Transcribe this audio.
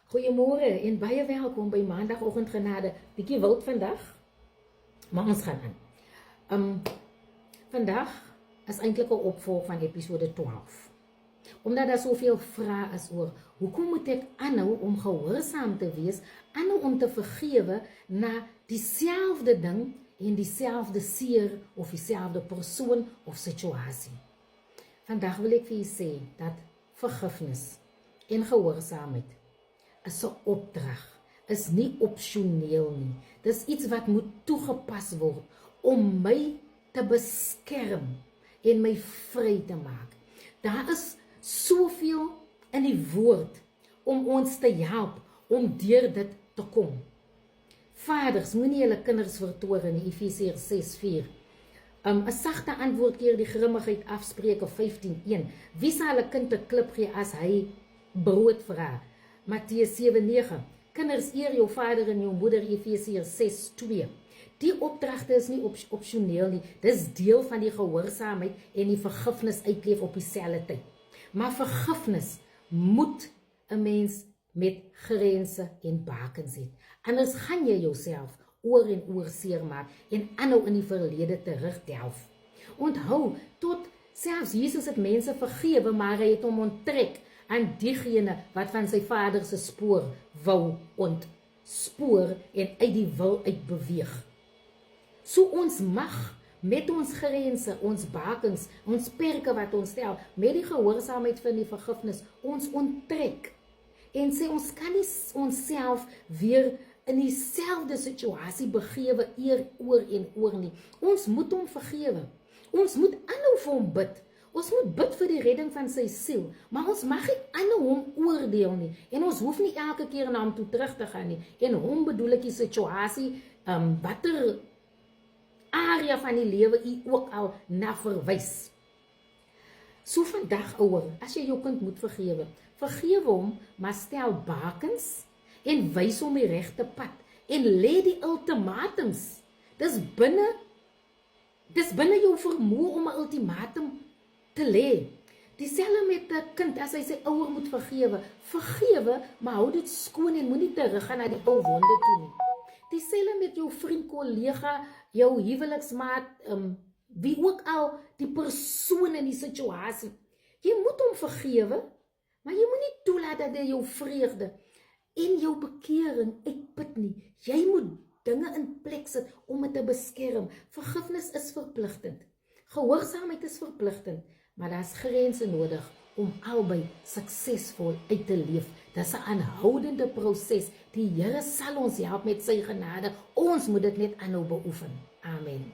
Goeiemôre en baie welkom by Maandagoggend Genade. Bietjie wild vandag, maar ons gaan aan. Vandag is eintlik 'n opvolg van episode 12. Omdat daar soveel vrae is oor hoekom moet ek aanhou om gehoorsaam te wees, aanhou om te vergewe na dieselfde ding en dieselfde seer of dieselfde persoon of situasie. Vandag wil ek vir julle sê dat vergifnis en gehoorsaamheid is 'n opdrag, is nie opsioneel nie. Dis iets wat moet toegepas word om my te beskerm en my vry te maak. Daar is soveel in die woord om ons te help om deur dit te kom. Vaders, moenie julle kinders vertoor in Efesiërs 6:4. 'n sagte antwoord keer die grimmigheid af, Spreuke 15:1. Wie sal 'n kind 'n klip gee as hy brood vra? Matteus 7:9. Kinders, eer jou vader en jou moeder, Efesiërs 6:2. Die opdragte is nie opsioneel nie. Dis deel van die gehoorsaamheid en die vergifnis uitleef op dieselfde tyd. Maar vergifnis moet 'n mens met grense en bakens hê. Anders gaan jy jouself oor en oor seermaak en aanhou in die verlede terugdelf. Onthou, tot selfs Jesus het mense vergewe, maar hy het hom onttrek aan diegene wat van sy vader se spoor wou ontspoor en uit die wil uit beweeg. So ons mag met ons grense, ons bakens, ons perke wat ons stel, met die gehoorsaamheid van die vergifnis, ons onttrek. En sê ons kan nie onsself weer in dieselfde situasie begewe oor en oor nie. Ons moet hom vergewe. Ons moet aanhou vir hom bid. Ons moet bid vir die redding van sy siel, maar ons mag nie aanhou hom oordeel nie. En ons hoef nie elke keer na hom toe terug te gaan nie. En hom bedoel ek die situasie, watter area van die lewe u ook al na verwys. So vandag, ouer, as jy jou kind moet vergewe, vergewe hom, maar stel bakens en wys hom die regte pad en lê die ultimatums. Dis binne jou vermoë om 'n ultimatum te lê. Dieselfde met 'n kind, as hy sy ouer moet vergewe, maar hou dit skoon en moenie teruggaan na die ou wonde toe nie. Dieselfde met jou vriend, kollega, jou huweliksmaat, wie ook al die persoon in die situasie. Jy moet hom vergewe, maar jy moet nie toelaat dat hy jou vreugde en jou bekering uitput nie. Jy moet dinge in plek sit om dit te beskerm. Vergifnis is verpligtend. Gehoorsaamheid is verpligtend, maar daar's grense nodig om albei suksesvol uit te leef. Dis 'n aanhoudende proses. Die Here sal ons help met sy genade. Ons moet dit net aanhou beoefen. Amen.